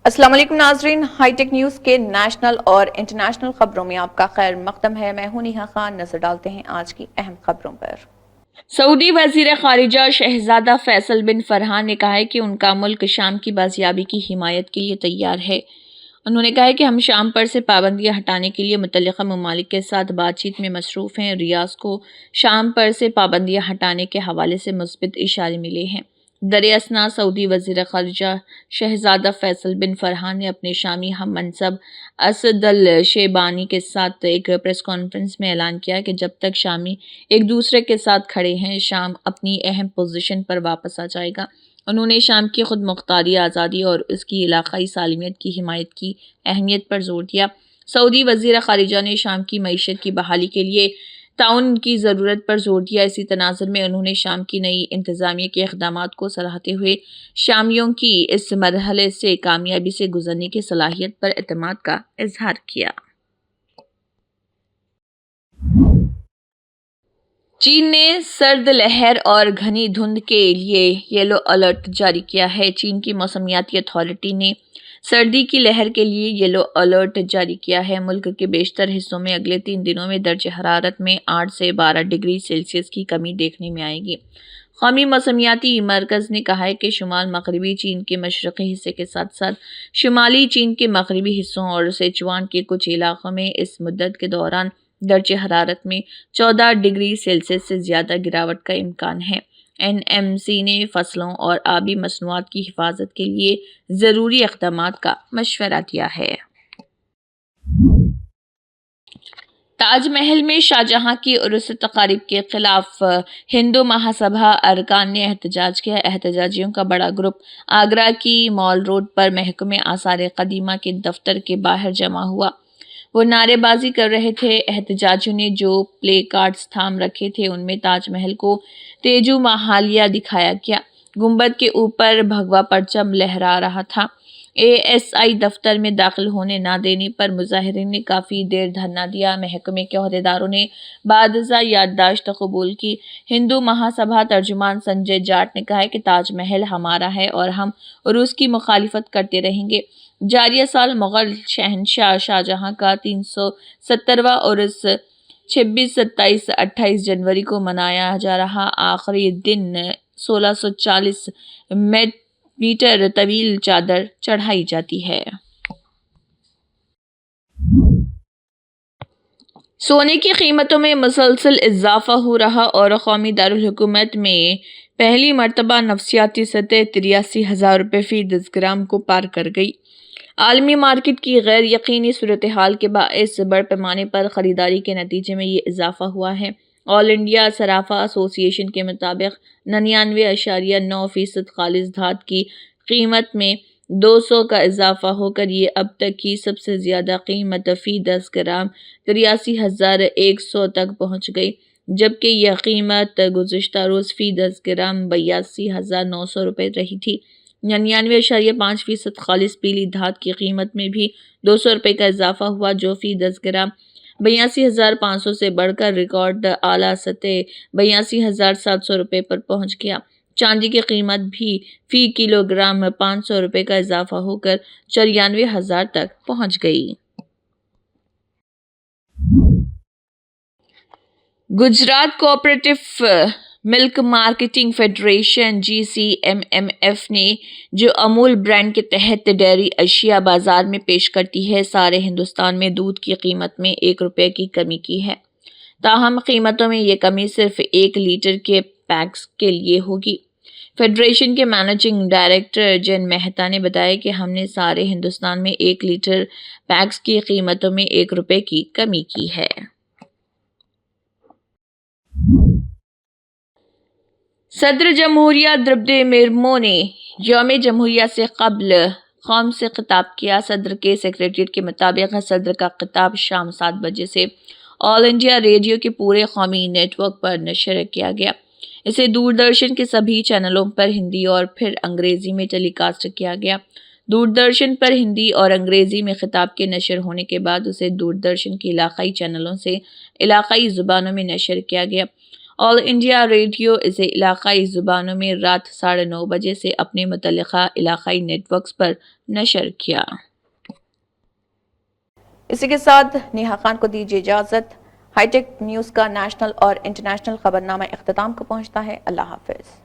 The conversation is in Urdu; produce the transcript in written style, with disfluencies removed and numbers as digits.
السلام علیکم ناظرین، ہائی ٹیک نیوز کے نیشنل اور انٹرنیشنل خبروں میں آپ کا خیر مقدم ہے۔ میں ہوں نیہا خان۔ نظر ڈالتے ہیں آج کی اہم خبروں پر۔ سعودی وزیر خارجہ شہزادہ فیصل بن فرحان نے کہا ہے کہ ان کا ملک شام کی بازیابی کی حمایت کے لیے تیار ہے۔ انہوں نے کہا ہے کہ ہم شام پر سے پابندیاں ہٹانے کے لیے متعلقہ ممالک کے ساتھ بات چیت میں مصروف ہیں۔ ریاض کو شام پر سے پابندیاں ہٹانے کے حوالے سے مثبت اشارے ملے ہیں۔ دراصل سعودی وزیر خارجہ شہزادہ فیصل بن فرحان نے اپنے شامی ہم منصب اسد الشیبانی کے ساتھ ایک پریس کانفرنس میں اعلان کیا کہ جب تک شامی ایک دوسرے کے ساتھ کھڑے ہیں، شام اپنی اہم پوزیشن پر واپس آ جائے گا۔ انہوں نے شام کی خود مختاری، آزادی اور اس کی علاقائی سالمیت کی حمایت کی اہمیت پر زور دیا۔ سعودی وزیر خارجہ نے شام کی معیشت کی بحالی کے لیے تعاون کی ضرورت پر زور دیا۔ اسی تناظر میں انہوں نے شام کی نئی انتظامیہ کے اقدامات کو سراہتے ہوئے شامیوں کی اس مرحلے سے کامیابی سے گزرنے کی صلاحیت پر اعتماد کا اظہار کیا۔ چین نے سرد لہر اور گھنی دھند کے لیے یلو الرٹ جاری کیا ہے۔ چین کی موسمیاتی اتھارٹی نے سردی کی لہر کے لیے یلو الرٹ جاری کیا ہے۔ ملک کے بیشتر حصوں میں اگلے 3 دنوں میں درجہ حرارت میں 8 سے 12 ڈگری سیلسیس کی کمی دیکھنے میں آئے گی۔ قومی موسمیاتی مرکز نے کہا ہے کہ شمال مغربی چین کے مشرقی حصے کے ساتھ ساتھ شمالی چین کے مغربی حصوں اور سیچوان کے کچھ علاقوں میں اس مدت کے دوران درجہ حرارت میں 14 ڈگری سیلسیس سے زیادہ گراوٹ کا امکان ہے۔ NMC نے فصلوں اور آبی مصنوعات کی حفاظت کے لیے ضروری اقدامات کا مشورہ دیا ہے۔ تاج محل میں شاہجہاں کی عرس تقاریب کے خلاف ہندو مہاسبھا ارکان نے احتجاج کیا۔ احتجاجیوں کا بڑا گروپ آگرہ کی مال روڈ پر محکمہ آثار قدیمہ کے دفتر کے باہر جمع ہوا۔ وہ نعرے بازی کر رہے تھے۔ احتجاجیوں نے جو پلے کارڈز تھام رکھے تھے ان میں تاج محل کو تیجو مہالیہ دکھایا گیا۔ گنبد کے اوپر بھگوا پرچم لہرا رہا تھا۔ ASI دفتر میں داخل ہونے نہ دینے پر مظاہرین نے کافی دیر دھرنا دیا۔ محکمے کے عہدیداروں نے بعد ازاں یادداشت قبول کی۔ ہندو مہاسبھا ترجمان سنجے جاٹ نے کہا کہ تاج محل ہمارا ہے اور ہم عروس کی مخالفت کرتے رہیں گے۔ جاریہ سال مغل شہنشاہ شاہجہاں کا 370واں عرس 26، 27، 28 جنوری کو منایا جا رہا آخری دن 1640 میٹر طویل چادر چڑھائی جاتی ہے۔ سونے کی قیمتوں میں مسلسل اضافہ ہو رہا اور قومی دارالحکومت میں پہلی مرتبہ نفسیاتی سطح 83,000 روپے فی 10 گرام کو پار کر گئی۔ عالمی مارکیٹ کی غیر یقینی صورتحال کے باعث بڑے پیمانے پر خریداری کے نتیجے میں یہ اضافہ ہوا ہے۔ آل انڈیا صرافہ ایسوسی ایشن کے مطابق 99.9% خالص دھات کی قیمت میں 200 کا اضافہ ہو کر یہ اب تک کی سب سے زیادہ قیمت فی 10 گرام 83,100 تک پہنچ گئی، جبکہ یہ قیمت گزشتہ روز فی 10 گرام 82,900 روپے رہی تھی۔ 99.5% خالص پیلی دھات کی قیمت میں بھی 200 روپے کا اضافہ ہوا، جو فی 10 گرام 82,500 سے بڑھ کر ریکارڈ اعلیٰ سطح 82,700 روپے پر پہنچ گیا۔ چاندی کی قیمت بھی فی کلو گرام 500 روپے کا اضافہ ہو کر 94,000 تک پہنچ گئی۔ گجرات کوآپریٹو ملک مارکیٹنگ فیڈریشن GCMMF نے جو امول برانڈ کے تحت ڈیری اشیاء بازار میں پیش کرتی ہے، سارے ہندوستان میں دودھ کی قیمت میں 1 روپے کی کمی کی ہے۔ تاہم قیمتوں میں یہ کمی صرف 1 لیٹر کے پیکس کے لیے ہوگی۔ فیڈریشن کے مینیجنگ ڈائریکٹر جین مہتا نے بتایا کہ ہم نے سارے ہندوستان میں 1 لیٹر پیکس کی قیمتوں میں 1 روپے کی کمی کی ہے۔ صدر جمہوریہ درپدی مرمو نے یوم جمہوریہ سے قبل قوم سے خطاب کیا۔ صدر کے سیکریٹریٹ کے مطابق صدر کا خطاب شام 7 بجے سے آل انڈیا ریڈیو کے پورے قومی نیٹ ورک پر نشر کیا گیا۔ اسے دوردرشن کے سبھی چینلوں پر ہندی اور پھر انگریزی میں ٹیلی کاسٹ کیا گیا۔ دوردرشن پر ہندی اور انگریزی میں خطاب کے نشر ہونے کے بعد اسے دوردرشن کے علاقائی چینلوں سے علاقائی زبانوں میں نشر کیا گیا۔ آل انڈیا ریڈیو اسے علاقائی زبانوں میں رات 9:30 بجے سے اپنے متعلقہ علاقائی نیٹ ورکس پر نشر کیا۔ اسی کے ساتھ نیہا خان کو دیجیے اجازت۔ ہائی ٹیک نیوز کا نیشنل اور انٹرنیشنل خبرنامہ اختتام کو پہنچتا ہے۔ اللہ حافظ۔